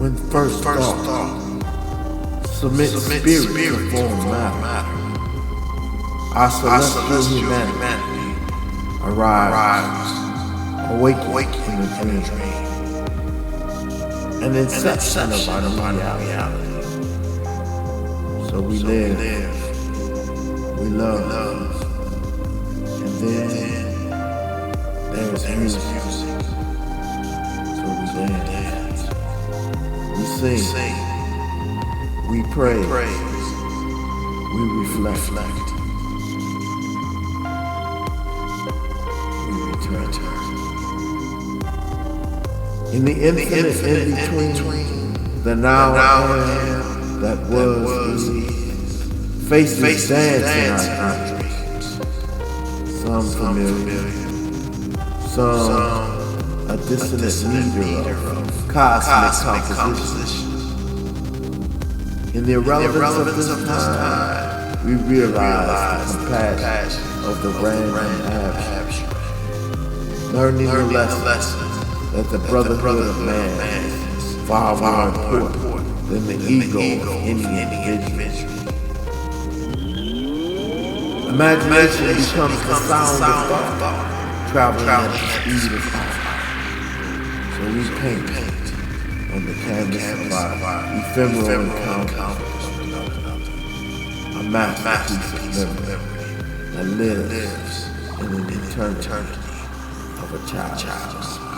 When first thought submit spirit to form matter, our celestial humanity arrives, awake in the dream, an inception of our reality. So we live, we love, and then there's music. So we dance, we sing, we pray, we reflect, we return. In the infinite in between, the now and that was faces dance in our dreams. Some familiar, some a dissonant leader of cosmic composition. In the irrelevance of this time, we realize the compassion of the random abstract, learning the lesson that the brotherhood of man is far more important than the ego of any individual. Imagination becomes the sound of thought, traveling at the speed of thought. So we paint on the canvas of our ephemeral encounters, a masterpiece of memory that lives in an eternity of a child's smile.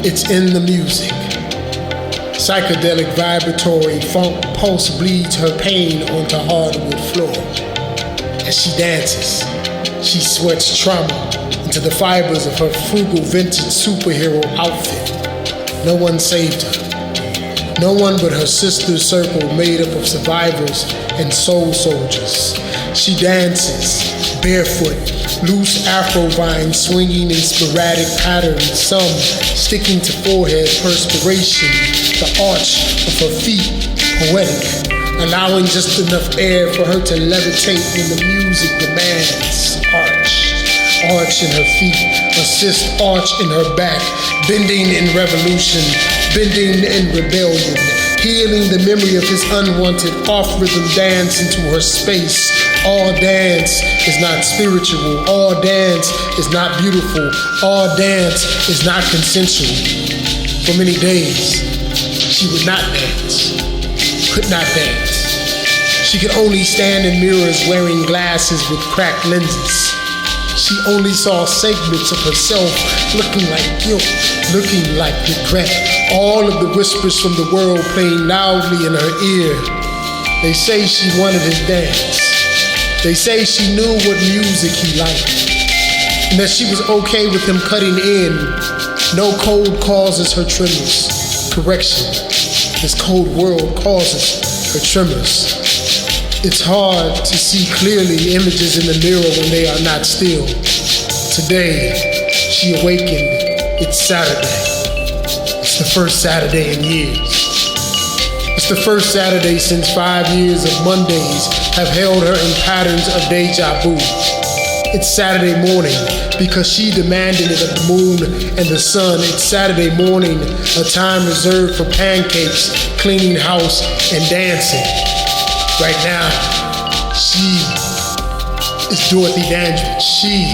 It's in the music. Psychedelic vibratory funk pulse bleeds her pain onto hardwood floor. As she dances, she sweats trauma into the fibers of her frugal vintage superhero outfit. No one saved her. No one but her sister's circle made up of survivors and soul soldiers. She dances, barefoot, loose afro vines swinging in sporadic patterns, some sticking to forehead perspiration, the arch of her feet poetic, allowing just enough air for her to levitate when the music demands. Arch in her feet, assist arch in her back, bending in revolution, bending in rebellion, healing the memory of his unwanted off-rhythm dance into her space. All dance is not spiritual. All dance is not beautiful. All dance is not consensual. For many days, she would not dance, could not dance. She could only stand in mirrors wearing glasses with cracked lenses. She only saw segments of herself looking like guilt, looking like regret. All of the whispers from the world playing loudly in her ear. They say she wanted his dance. They say she knew what music he liked, and that she was okay with him cutting in. No code causes her tremors. Correction, this cold world causes her tremors. It's hard to see clearly images in the mirror when they are not still. Today, she awakened. It's Saturday. It's the first Saturday in years. It's the first Saturday since 5 years of Mondays have held her in patterns of deja vu. It's Saturday morning because she demanded it of the moon and the sun. It's Saturday morning, a time reserved for pancakes, cleaning house, and dancing. Right now, she is Dorothy Dandridge. She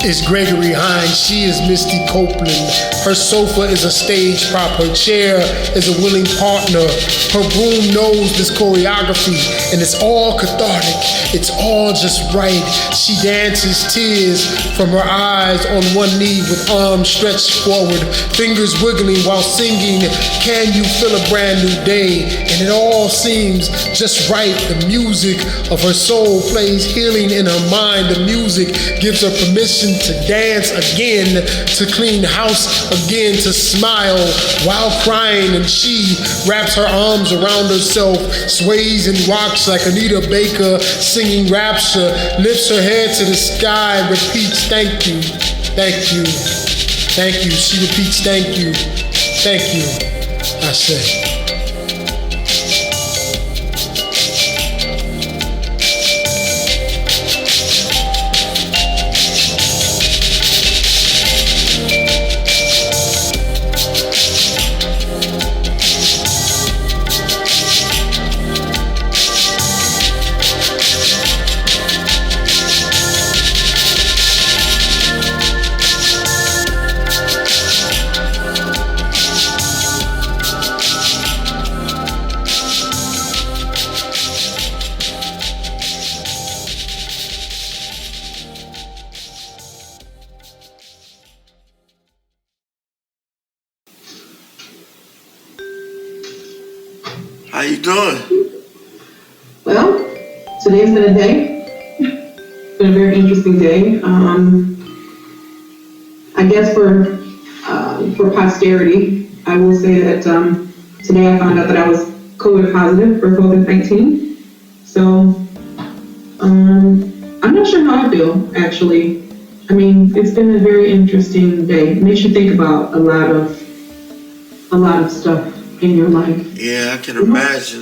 is Gregory Hines. She is Misty Copeland. Her sofa is a stage prop. Her chair is a willing partner. Her broom knows this choreography, and it's all cathartic. It's all just right. She dances, tears from her eyes on one knee with arms stretched forward, fingers wiggling while singing, "Can You Feel a Brand New Day?" And it all seems just right. The music of her soul plays healing in her mind. The music gives her permission to dance again, to clean house again, to smile while crying. And she wraps her arms around herself, sways and rocks like Anita Baker singing Rapture, lifts her head to the sky, repeats, "Thank you, thank you, thank you." She repeats, "Thank you, thank you," I say. How you doing? Well, today's been a day. It's been a very interesting day. I guess for posterity, I will say that today I found out that I was COVID positive for COVID-19. So I'm not sure how I feel, actually. I mean, it's been a very interesting day. It makes you think about a lot of stuff in your life. Yeah, I can imagine.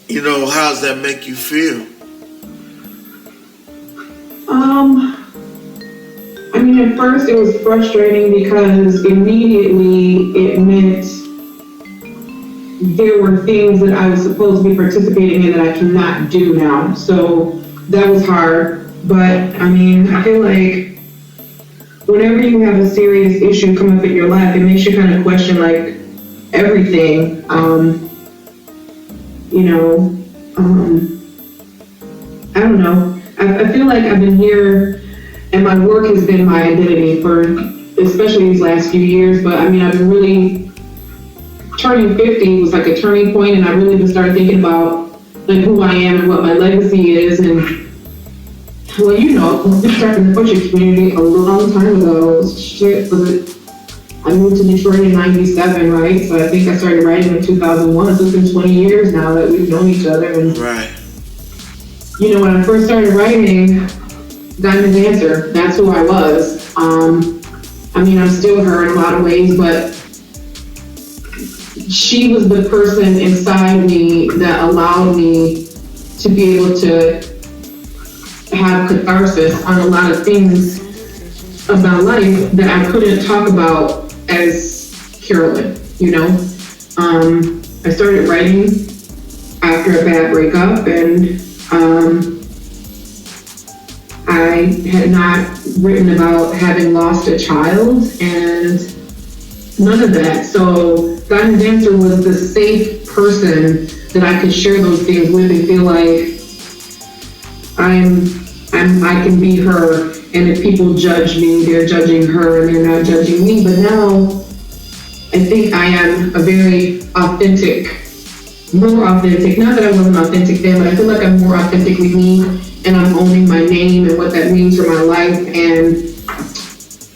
You know, how's that make you feel? I mean, at first it was frustrating because immediately it meant there were things that I was supposed to be participating in that I cannot do now. So that was hard. But I mean, I feel like whenever you have a serious issue come up in your life, it makes you kind of question like everything. I don't know. I feel like I've been here and my work has been my identity for especially these last few years. But I mean, I've been really turning 50 was like a turning point, and I really just started thinking about like who I am and what my legacy is. And well, you know, I started in the poetry community a long time ago. I moved to Detroit in '97, right? So I think I started writing in 2001. So it's been 20 years now that we've known each other. And, right. You know, when I first started writing, Diamondancer, that's who I was. I mean, I'm still her in a lot of ways, but she was the person inside me that allowed me to be able to have catharsis on a lot of things about life that I couldn't talk about as Carolyn, you know? I started writing after a bad breakup, and I had not written about having lost a child and none of that. So Diamondancer was the safe person that I could share those things with and feel like I can be her, and if people judge me, they're judging her and they're not judging me. But now I think I am a very more authentic, not that I wasn't authentic then, but I feel like I'm more authentically me, and I'm owning my name and what that means for my life. And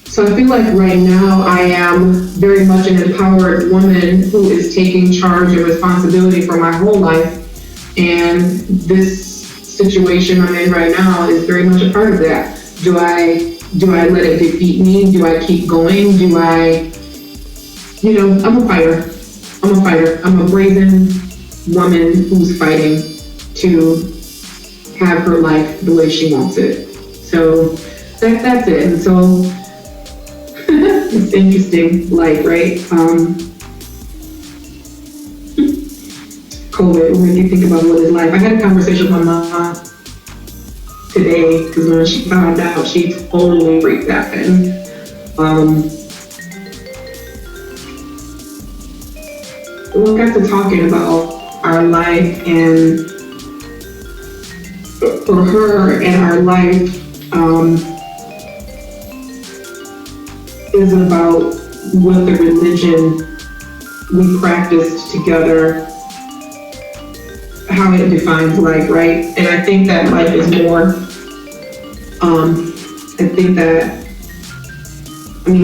so I feel like right now I am very much an empowered woman who is taking charge and responsibility for my whole life. And this situation I'm in right now is very much a part of that. Do I let it defeat me? Do I keep going? I'm a fighter. I'm a brazen woman who's fighting to have her life the way she wants it. So that's it. And so it's interesting, like, right? COVID, what made you think about what is life? I had a conversation with my mom today, because when she found out, she totally freaked out. And we got to talking about our life, and for her and our life is about what the religion we practiced together, how it defines life, right? And I think that life is more,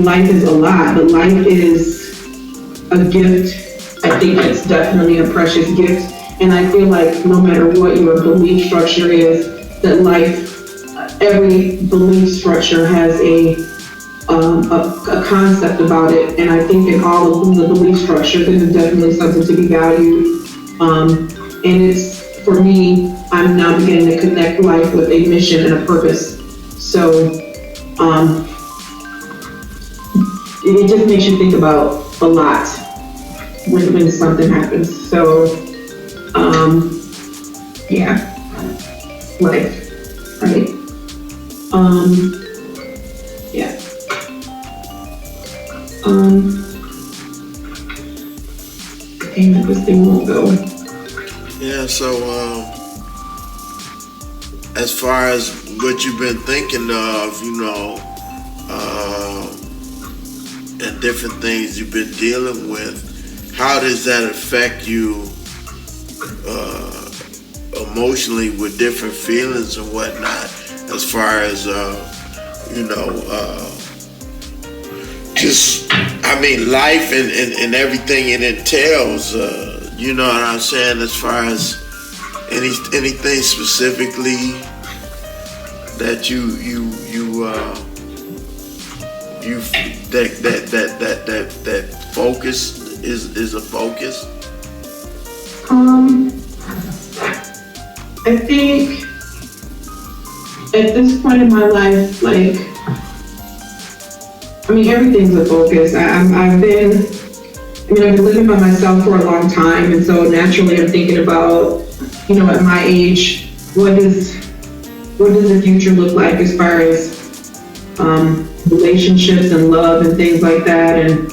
life is a lot, but life is a gift. I think it's definitely a precious gift. And I feel like no matter what your belief structure is, that life, every belief structure has a concept about it. And I think in all of the belief structures, there's definitely something to be valued. And it's, for me, I'm now beginning to connect life with a mission and a purpose. So it just makes you think about a lot when something happens. So life, right? Dang, this thing won't go. Yeah, so as far as what you've been thinking of, and different things you've been dealing with, how does that affect you emotionally with different feelings and whatnot, as far as life and everything it entails, you know what I'm saying, as far as anything specifically that that focus is a focus? I think at this point in my life, everything's a focus. I've been living by myself for a long time, and so naturally I'm thinking about, at my age, what does the future look like as far as relationships and love and things like that. And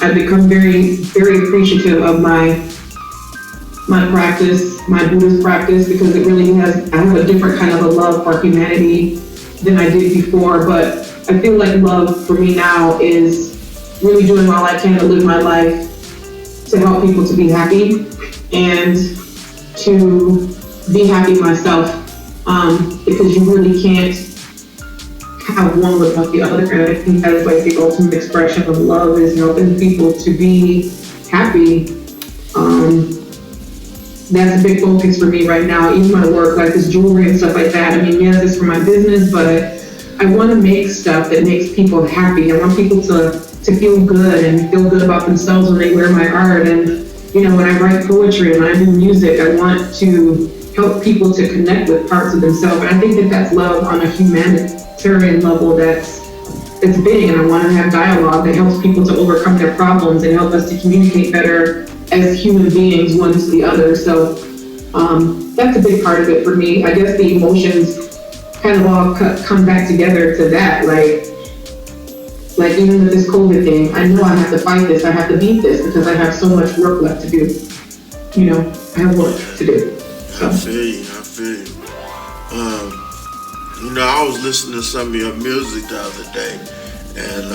I've become very, very appreciative of my practice, my Buddhist practice, because it really I have a different kind of a love for humanity than I did before. But I feel like love for me now is really doing all I can to live my life to help people to be happy and to be happy myself, because you really can't have one without the other. And I think that is like the ultimate expression of love, is helping people to be happy. That's a big focus for me right now. Even my work, like this jewelry and stuff like that. Yes, it's for my business, but I want to make stuff that makes people happy. I want people to feel good and feel good about themselves when they wear my art. And when I write poetry and when I do music, I want to help people to connect with parts of themselves. And I think that that's love on a humanitarian level that's big. And I want to have dialogue that helps people to overcome their problems and help us to communicate better as human beings, one to the other. So that's a big part of it for me. I guess the emotions kind of all come back together to that. Like even with this COVID thing, I know I have to fight this, I have to beat this, because I have so much work left to do. I have work to do. So. I feel you. I was listening to some of your music the other day, and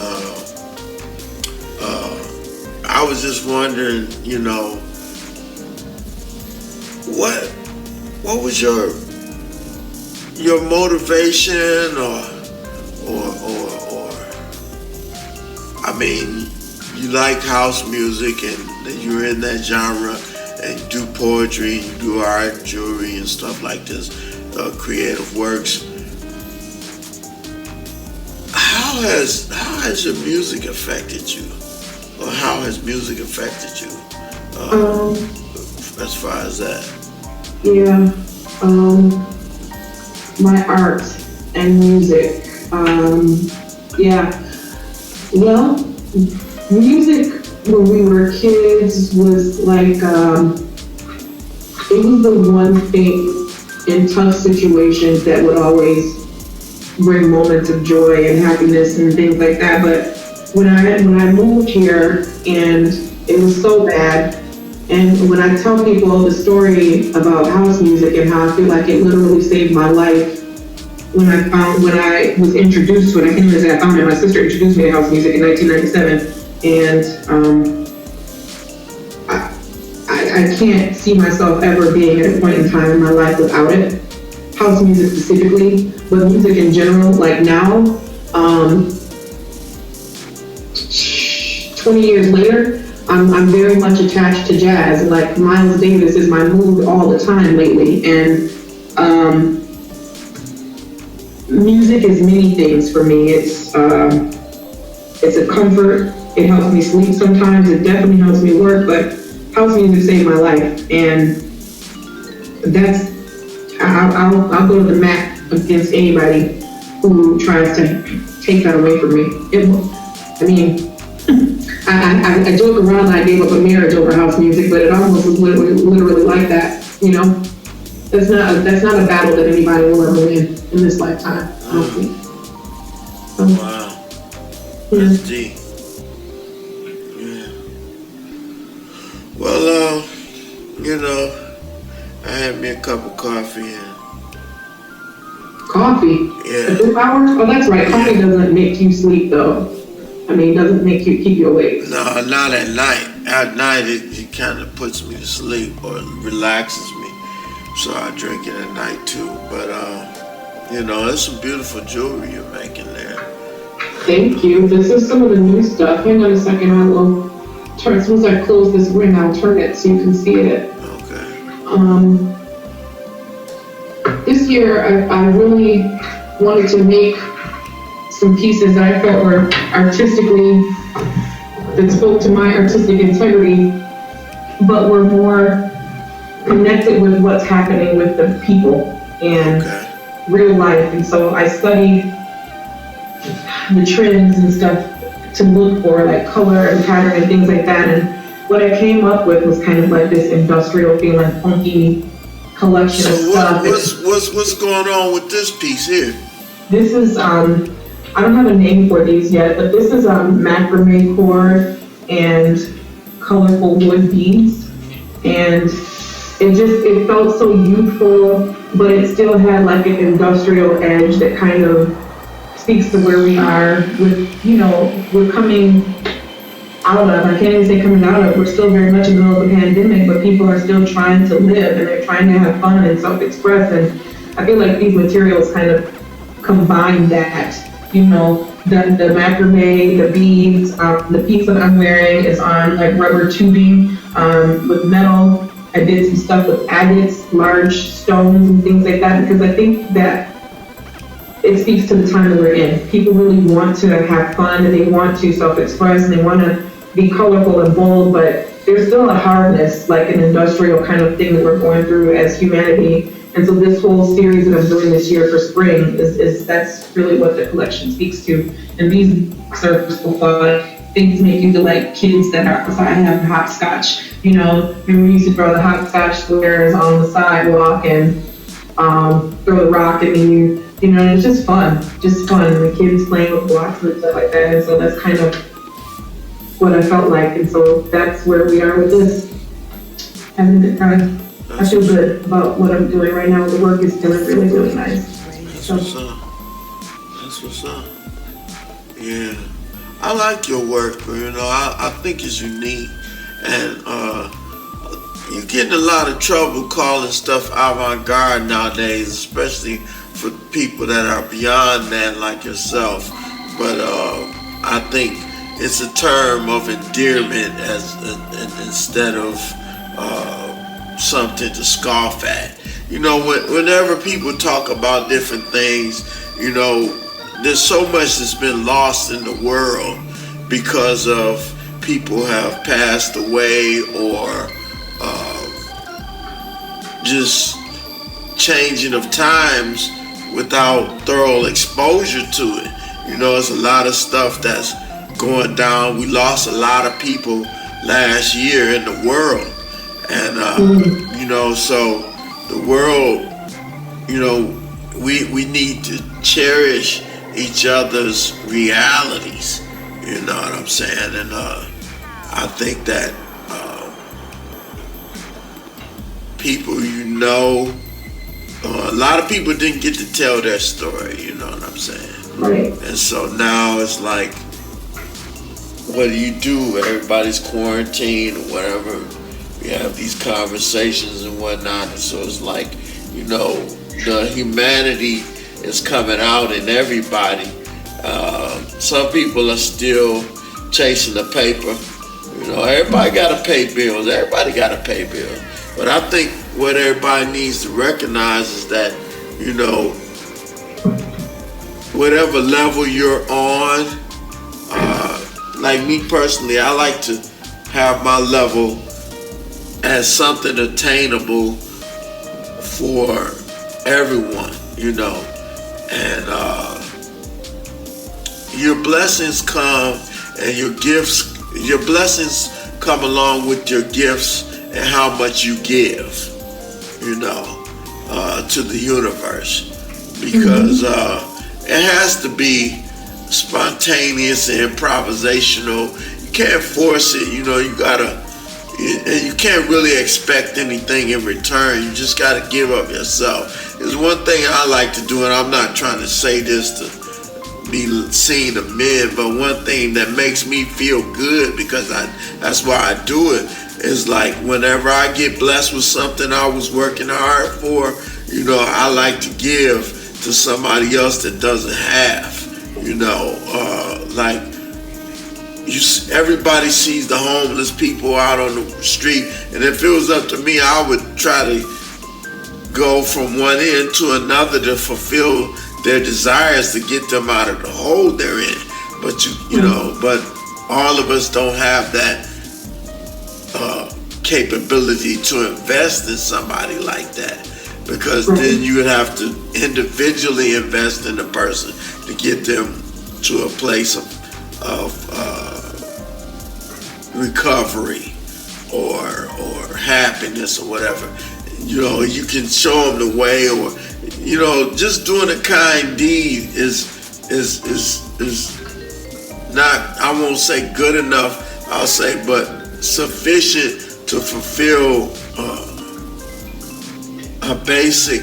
I was just wondering, what was your motivation, or you like house music and you're in that genre, and you do poetry, you do art, jewelry and stuff like this, creative works. How has your music affected you? Or how has music affected you? As far as that? Yeah. My art and music. Well, music when we were kids was like it was the one thing in tough situations that would always bring moments of joy and happiness and things like that. But when I moved here and it was so bad, and when I tell people the story about house music and how I feel like it literally saved my life, when I was introduced to it, I can't even say I found it. My sister introduced me to house music in 1997, and I can't see myself ever being at a point in time in my life without it. House music specifically, but music in general. Like now, 20 years later, I'm very much attached to jazz. Like Miles Davis is my mood all the time lately, and music is many things for me. It's a comfort. It helps me sleep sometimes. It definitely helps me work, but house music saved my life, and that's I'll go to the mat against anybody who tries to take that away from me. I joke around that I gave up a marriage over house music, but it almost was literally like that. You know, that's not a battle that anybody will ever win in this lifetime. I don't think. Wow, that's deep. Yeah. Well, I had me a cup of coffee and. Coffee? Yeah. At this hour? Oh, that's right. Coffee doesn't make you sleep, though. I mean, it doesn't make you keep you awake. No, not at night. At night, it kind of puts me to sleep or relaxes me. So I drink it at night too. But, it's some beautiful jewelry you're making there. Thank you. This is some of the new stuff. Hang on a second. I will turn. As soon as I close this ring, I'll turn it so you can see it. Okay. This year, I really wanted to make some pieces that I felt were artistically, that spoke to my artistic integrity, but were more connected with what's happening with the people and real life. And so I studied the trends and stuff to look for like color and pattern and things like that. And what I came up with was kind of like this industrial feeling, funky collection of stuff. What's going on with this piece here? This is I don't have a name for these yet, but this is macrame cord and colorful wood beads, and it felt so youthful, but it still had like an industrial edge that kind of speaks to where we are with, we're coming out of, I can't even say coming out of, we're still very much in the middle of a pandemic, but people are still trying to live and they're trying to have fun and self-express, and I feel like these materials kind of combine that. The macrame, the beads, the piece that I'm wearing is on like rubber tubing with metal. I did some stuff with agates, large stones and things like that, because I think that it speaks to the time that we're in. People really want to have fun and they want to self-express and they want to be colorful and bold, but there's still a hardness, like an industrial kind of thing that we're going through as humanity. And so this whole series that I'm doing this year for spring is that's really what the collection speaks to. And these serve for fun. Things make you feel like kids that are outside having hopscotch. Remember we used to throw the hopscotch squares on the sidewalk and throw the rock, and then it's just fun. And the kids playing with blocks and stuff like that. And so that's kind of what I felt like. And so that's where we are with this. Having a good time. I feel good about what I'm doing right now. The work is feeling really, really nice. That's what's up. Yeah. I like your work, I think it's unique. And you're getting a lot of trouble calling stuff avant-garde nowadays, especially for people that are beyond that like yourself. But I think it's a term of endearment instead of something to scoff at. Whenever people talk about different things, there's so much that's been lost in the world because of people have passed away or just changing of times without thorough exposure to it. There's a lot of stuff that's going down. We lost a lot of people last year in the world. And you know, so the world, you know, we need to cherish each other's realities. You know what I'm saying? And I think that people, you know, a lot of people didn't get to tell their story. You know what I'm saying? Right. And so now it's like, what do you do? Everybody's quarantined or whatever. We have these conversations and whatnot. And so it's like, you know, the humanity is coming out in everybody. Some people are still chasing the paper. You know, everybody got to pay bills. Everybody got to pay bills. But I think what everybody needs to recognize is that, you know, whatever level you're on, like me personally, I like to have my level as something attainable for everyone, you know. And your blessings come and your blessings come along with your gifts and how much you give, you know, to the universe. Because it has to be spontaneous and improvisational. You can't force it, you know, you can't really expect anything in return. You just got to give up yourself. There's one thing I like to do, and I'm not trying to say this to be seen of men, but one thing that makes me feel good, because that's why I do it, is like whenever I get blessed with something I was working hard for, you know, I like to give to somebody else that doesn't have. You know, like everybody sees the homeless people out on the street, and if it was up to me, I would try to go from one end to another to fulfill their desires to get them out of the hole they're in. But you know, but all of us don't have that capability to invest in somebody like that. Because then you would have to individually invest in the person to get them to a place of recovery or happiness or whatever. You know, you can show them the way, or you know, just doing a kind deed is not, I won't say good enough, I'll say, but sufficient to fulfill a basic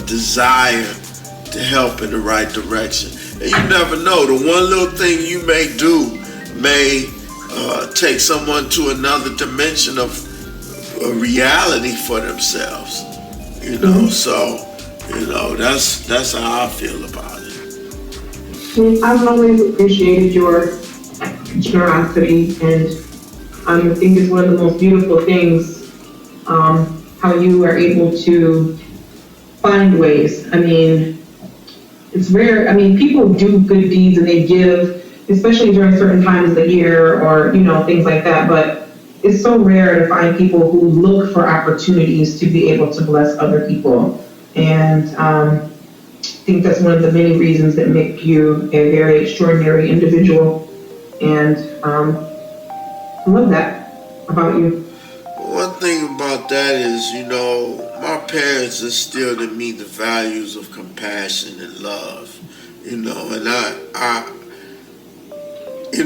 desire to help in the right direction. And you never know, the one little thing you may do may take someone to another dimension of reality for themselves. You know, so, you know, that's how I feel about it. I've always appreciated your generosity, and I think it's one of the most beautiful things, how you are able to find ways. I mean, it's rare. I mean, people do good deeds and they give, especially during certain times of the year or, you know, things like that. But it's so rare to find people who look for opportunities to be able to bless other people. And I think that's one of the many reasons that make you a very extraordinary individual. And I love that about you. One thing about that is, you know, my parents instilled in me the values of compassion and love, you know, and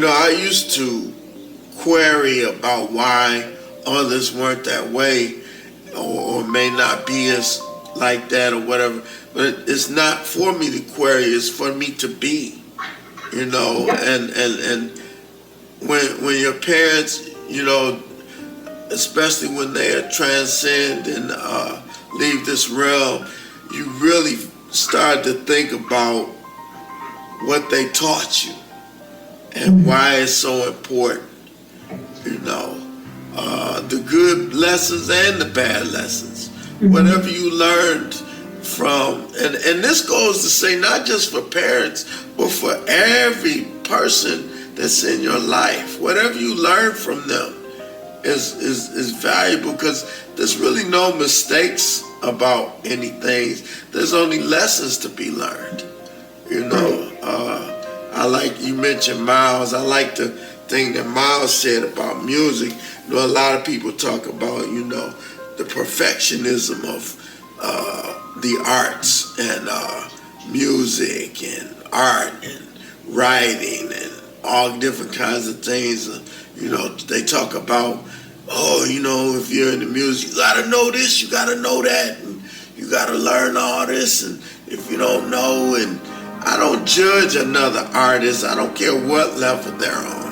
I used to query about why others weren't that way or may not be as like that or whatever, but it's not for me to query, it's for me to be, you know, and when your parents, you know, especially when they transcend and leave this realm, you really start to think about what they taught you and why it's so important, you know, the good lessons and the bad lessons, whatever you learned from, and this goes to say not just for parents, but for every person that's in your life. Whatever you learn from them is valuable, because there's really no mistakes about anything. There's only lessons to be learned. You know, I like, you mentioned Miles. I like to thing that Miles said about music. You know, a lot of people talk about, you know, the perfectionism of the arts and music and art and writing and all different kinds of things. You know, they talk about, oh, you know, if you're in the music, you gotta know this, you gotta know that, and you gotta learn all this, and if you don't know, and I don't judge another artist, I don't care what level they're on.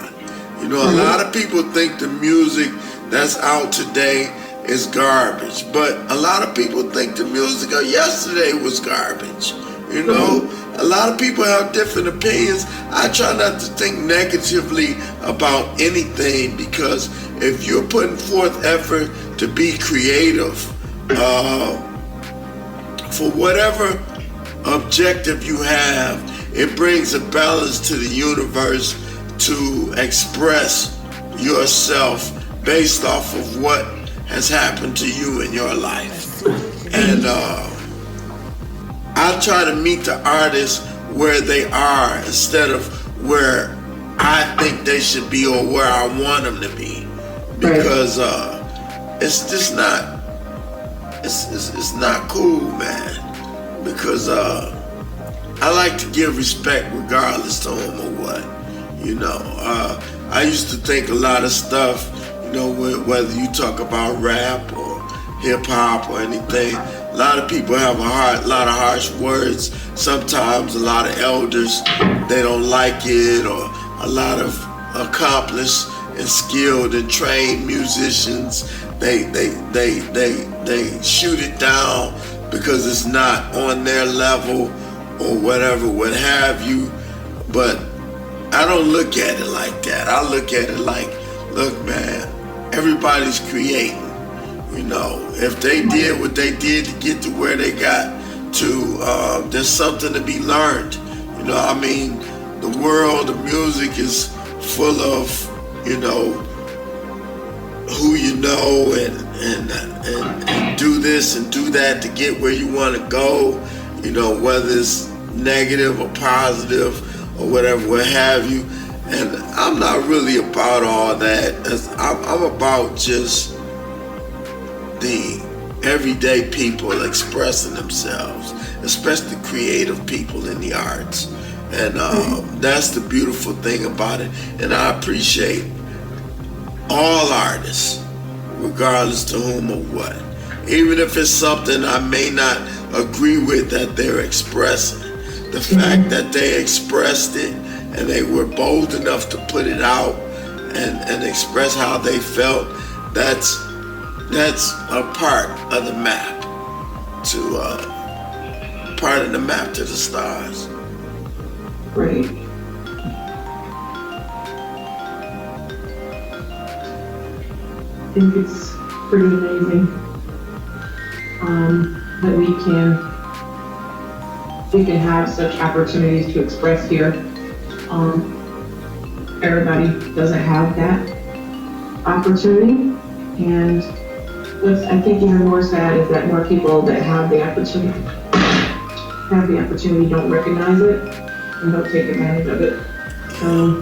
You know, a lot of people think the music that's out today is garbage, but a lot of people think the music of yesterday was garbage. You know, a lot of people have different opinions. I try not to think negatively about anything, because if you're putting forth effort to be creative, for whatever objective you have, it brings a balance to the universe to express yourself based off of what has happened to you in your life. And I try to meet the artists where they are instead of where I think they should be or where I want them to be, because it's just not, it's not cool, man. Because I like to give respect regardless to whom or what. You know, I used to think a lot of stuff, you know, whether you talk about rap or hip hop or anything, a lot of people have a lot of harsh words. Sometimes a lot of elders, they don't like it, or a lot of accomplished and skilled and trained musicians, they shoot it down because it's not on their level or whatever, what have you. But I don't look at it like that. I look at it like, look, man, everybody's creating. You know, if they did what they did to get to where they got to, there's something to be learned. You know, I mean, the world of music is full of, you know, who you know and do this and do that to get where you want to go. You know, whether it's negative or positive or whatever, what have you. And I'm not really about all that. I'm about just the everyday people expressing themselves, especially creative people in the arts. And that's the beautiful thing about it. And I appreciate all artists, regardless to whom or what. Even if it's something I may not agree with that they're expressing, the fact that they expressed it and they were bold enough to put it out and express how they felt, that's a part of the map to part of the map to the stars. Right. I think it's pretty amazing that we can have such opportunities to express here. Everybody doesn't have that opportunity, and what's I think even more sad is that more people that have the opportunity don't recognize it and don't take advantage of it. So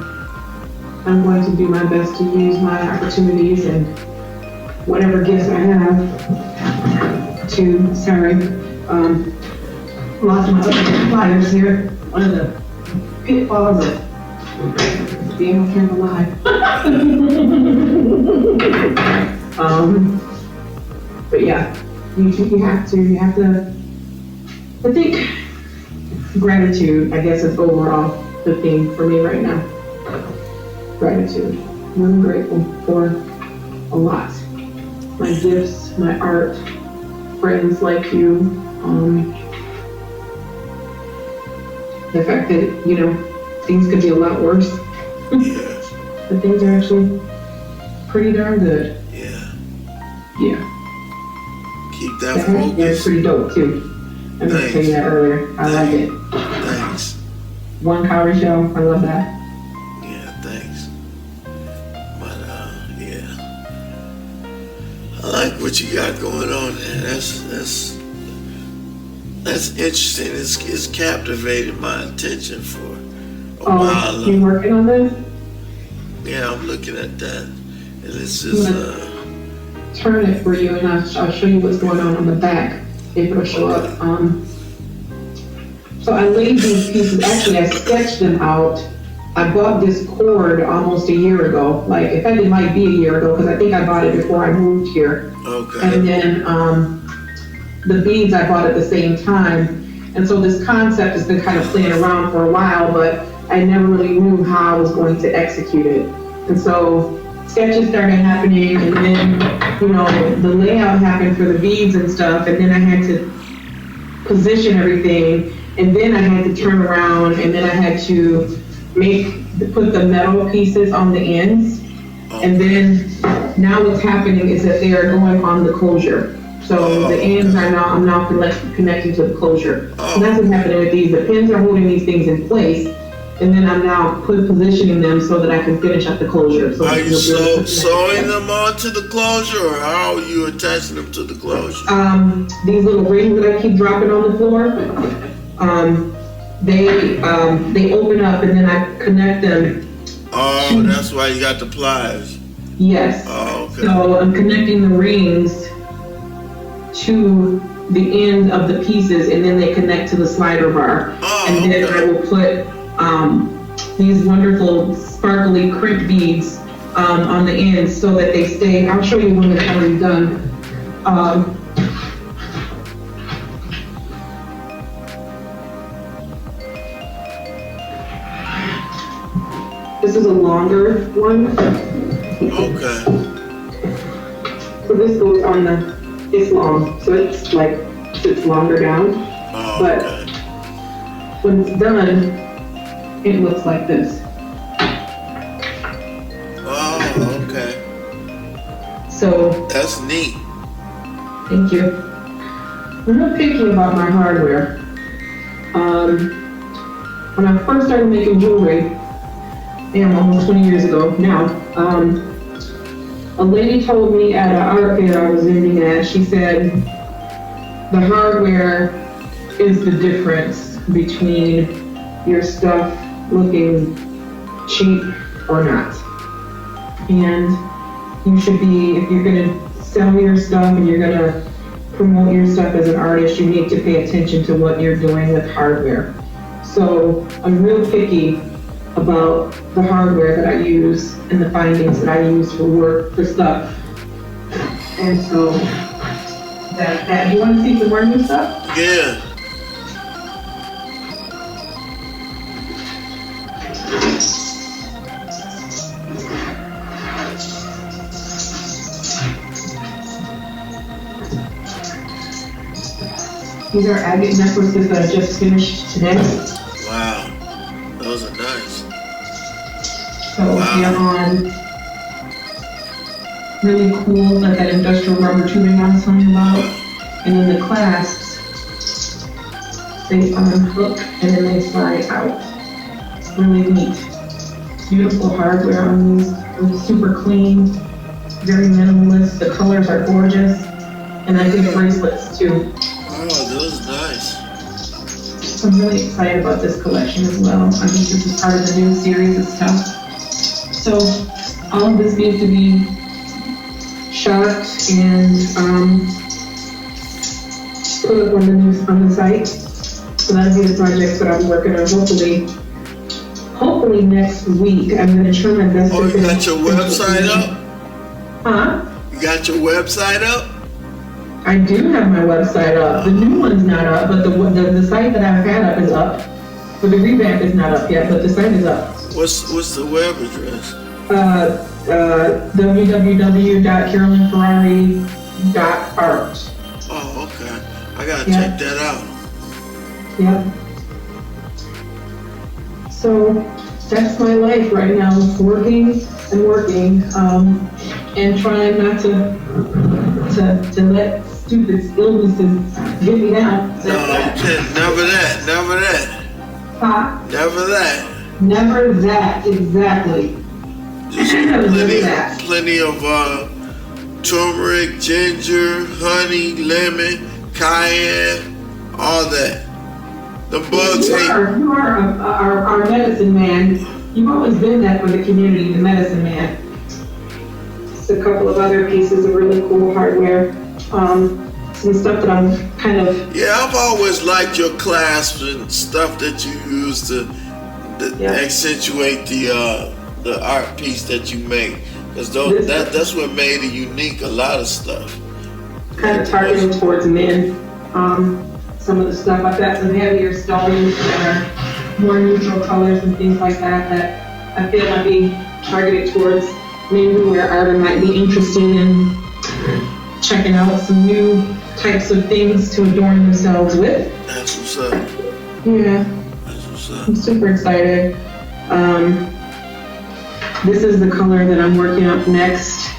I'm going to do my best to use my opportunities and whatever gifts I have to, lost my other flyers here. One of the pitfalls of being on camera live. But yeah, you have to, I think gratitude, I guess, is overall the theme for me right now. Gratitude. I'm grateful for a lot. My gifts, my art, friends like you, the fact that, you know, things could be a lot worse. But things are actually pretty darn good. Yeah. Keep that focus. That's pretty dope too. I meant to say that earlier. I like it. Thanks. One cowrie show. I love that. Yeah, thanks. But yeah, I like what you got going on there. That's interesting. It's captivated my attention for a while. You working on this? Yeah, I'm looking at that, and it's just turn it for you, and I'll show you what's going on the back if it'll show up. So I laid these pieces. Actually, I sketched them out. I bought this cord almost a year ago. Like, in fact, it might be a year ago because I think I bought it before I moved here. okay. And then the beads I bought at the same time. And so this concept has been kind of playing around for a while, but I never really knew how I was going to execute it. And so sketches started happening, and then, you know, the layout happened for the beads and stuff, and then I had to position everything, and then I had to turn around, and then I had to put the metal pieces on the ends. And then now what's happening is that they are going on the closure. So the ends are now, I'm now connecting to the closure. So that's what's happening with these. The pins are holding these things in place, and then I'm now positioning them so that I can finish up the closure. So are you sewing them onto the closure, or how are you attaching them to the closure? These little rings that I keep dropping on the floor, they open up, and then I connect them. Oh, that's why you got the pliers. Yes. Oh, okay. So I'm connecting the rings to the end of the pieces, and then they connect to the slider bar. And then I will put these wonderful sparkly crimp beads on the ends so that they stay. I'll show you one that's already done. This is a longer one. Okay. So this goes on it's long, so it's like, sits longer down. Oh, but okay. when it's done, it looks like this. Oh, okay. So that's neat. Thank you. I'm not picky about my hardware. When I first started making jewelry, almost 20 years ago now, a lady told me at an art fair I was ending at, she said, the hardware is the difference between your stuff looking cheap or not. And you should be, if you're gonna sell your stuff and you're gonna promote your stuff as an artist, you need to pay attention to what you're doing with hardware. So I'm real picky about the hardware that I use and the bindings that I use for stuff. And so that you want to see some more new stuff? Yeah. These are agate necklaces that I just finished today. Wow, those are nice. So they're on really cool, like that industrial rubber tubing I was telling you about. And then the clasps, they unhook and then they slide out. Really neat. Beautiful hardware on these. They're super clean, very minimalist. The colors are gorgeous. And I did bracelets too. Oh, those are nice. So I'm really excited about this collection as well. I think this is part of the new series of stuff. So all of this needs to be shot and put up on the site. So that'll be the projects that I'm working on. Hopefully next week. I'm going to try my best. Oh, you got your website up? Huh? You got your website up? I do have my website up. The new one's not up, but the site that I've had up is up. But the revamp is not up yet, but the site is up. What's the web address? www.carolynferrari.art. Oh, okay. I gotta check that out. Yep. So that's my life right now. Working and working, and trying not to let stupid illnesses get me down. Never that. Huh? Never that. Never that, exactly. Just plenty of turmeric, ginger, honey, lemon, cayenne, all that. The bugs hate. You are our medicine man. You've always been that for the community, the medicine man. Just a couple of other pieces of really cool hardware. Some stuff that I'm kind of... Yeah, I've always liked your clasps and stuff that you use to accentuate the art piece that you make. Because that's what made it unique, a lot of stuff. Kind of targeted towards men. Some of the stuff, I've got some heavier stones that are more neutral colors and things like that I feel might be targeted towards men who wear art or might be interested in checking out some new types of things to adorn themselves with. That's what's up. Yeah. That's what's up. I'm super excited. This is the color that I'm working up next.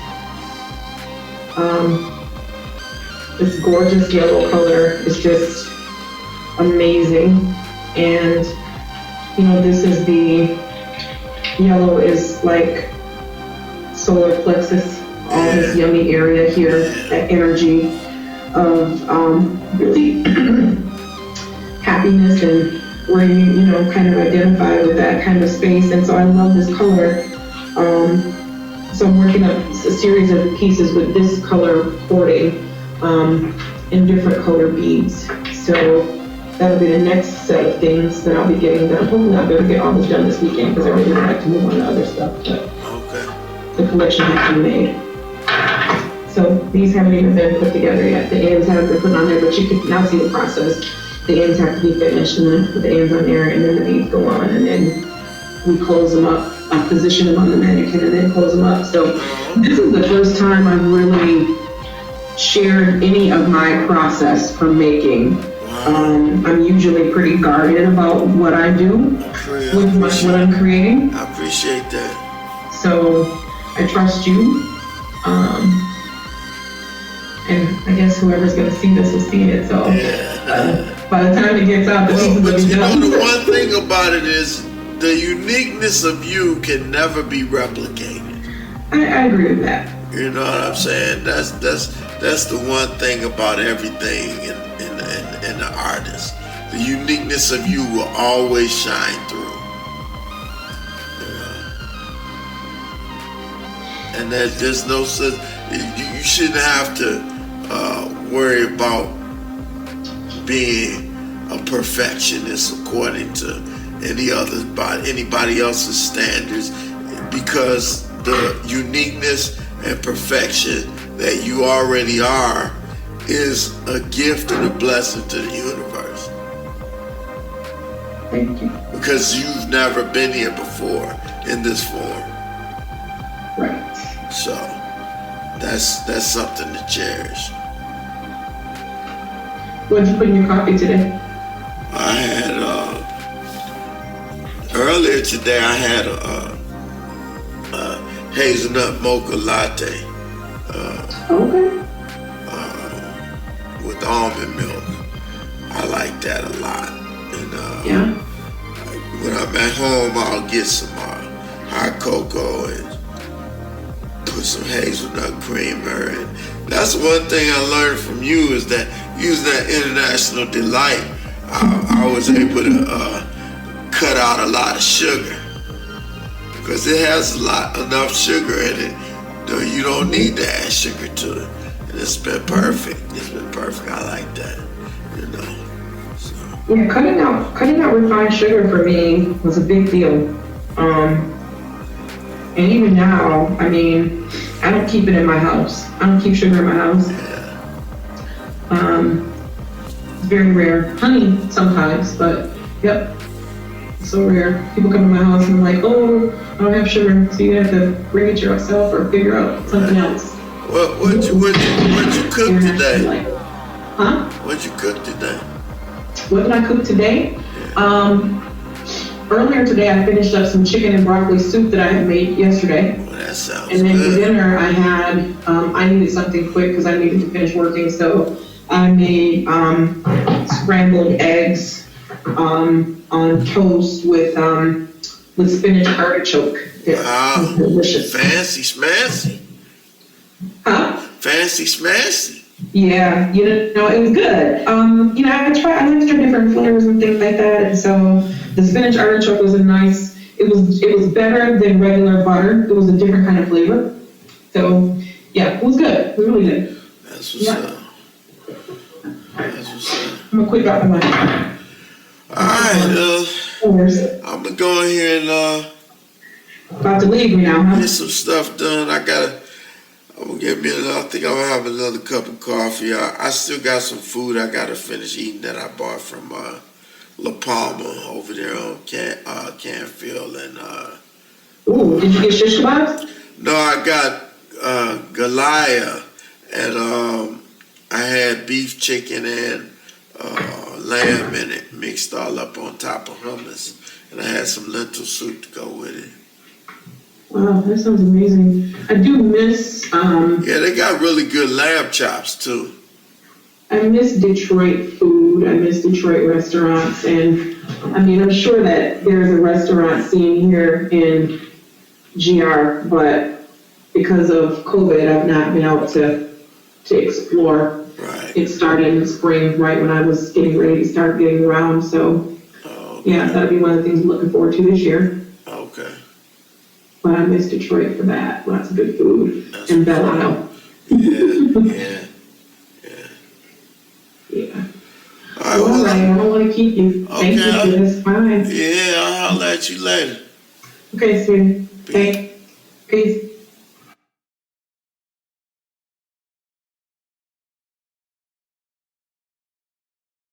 This gorgeous yellow color is just amazing. And, you know, this is yellow is like solar plexus, all this yummy area here, that energy of really happiness and where you know, kind of identify with that kind of space. And so I love this color. So I'm working up a series of pieces with this color cording in different color beads. So that'll be the next set of things that I'll be getting done. Hopefully I'll be able to get all this done this weekend because I really would like to move on to other stuff. But the collection has to be made. So these haven't even been put together yet. The ends haven't been put on there, but you can now see the process. The ends have to be finished and then put the ends on there and then the beads go on and then we close them up. I position them on the mannequin and then close them up. So this is the first time I've really shared any of my process from making. I'm usually pretty guarded about what I do with what I'm creating. I appreciate that. So I trust you. And I guess whoever's going to see this will see it. So by the time it gets out, the pieces will be done. The one thing about it is the uniqueness of you can never be replicated. I agree with that. You know what I'm saying? That's the one thing about everything in the artist. The uniqueness of you will always shine through. And there's no such, you shouldn't have to worry about being a perfectionist according to anybody else's standards, because the uniqueness and perfection that you already are is a gift and a blessing to the universe. Thank you. Because you've never been here before in this form. Right. So that's something to cherish. What did you put in your coffee today? I had earlier today I had a hazelnut mocha latte. Okay. With almond milk. I like that a lot. And when I'm at home, I'll get some hot cocoa and put some hazelnut creamer. And that's one thing I learned from you, is that using that International Delight, I was able to cut out a lot of sugar, because it has enough sugar in it. You don't need to add sugar to it. And it's been perfect. It's been perfect. I like that. You know. So. Yeah, cutting out refined sugar for me was a big deal. And even now, I mean, I don't keep it in my house. I don't keep sugar in my house. It's very rare. Honey sometimes, but yep. So rare. People come to my house and I'm like, oh, I don't have sugar, so you have to bring it yourself or figure out something else. What'd you cook today? Like, huh? What'd you cook today? What did I cook today? Earlier today I finished up some chicken and broccoli soup that I had made yesterday. Well, that sounds And then good. for dinner I had, I needed something quick because I needed to finish working, so I made scrambled eggs on toast with spinach artichoke. Wow, delicious. Fancy smancy. Huh? Fancy smancy. Yeah, you know, it was good. I like to try different flavors and things like that. And so the spinach artichoke was a nice it was better than regular butter. It was a different kind of flavor. So yeah, it was good. It was really good. That's what's up. That's what's up. I'm gonna quit dropping my. Alright, I'm gonna go in here and About to leave me now, huh? get some stuff done. I'm gonna get me I think I'll have another cup of coffee. I still got some food I gotta finish eating that I bought from La Palma over there on Canfield and Ooh, did you get shish kebabs? no, I got Galaya and I had beef, chicken, and lamb in it, mixed all up on top of hummus, and I had some lentil soup to go with it. Wow, that sounds amazing. I do miss. Yeah, they got really good lamb chops too. I miss Detroit food. I miss Detroit restaurants, and I mean, I'm sure that there's a restaurant scene here in GR, but because of COVID, I've not been able to explore. Right. It started in the spring, right when I was getting ready to start getting around. So, Okay. yeah, that'll be one of the things I'm looking forward to this year. Okay. But I miss Detroit for that. Lots of good food. That's And Belle Isle. Yeah. Yeah. All right, All right, I don't want to keep you. Thank you for this. Fine. Yeah, I'll holler at you later. Okay, sweetie. Thanks. Peace.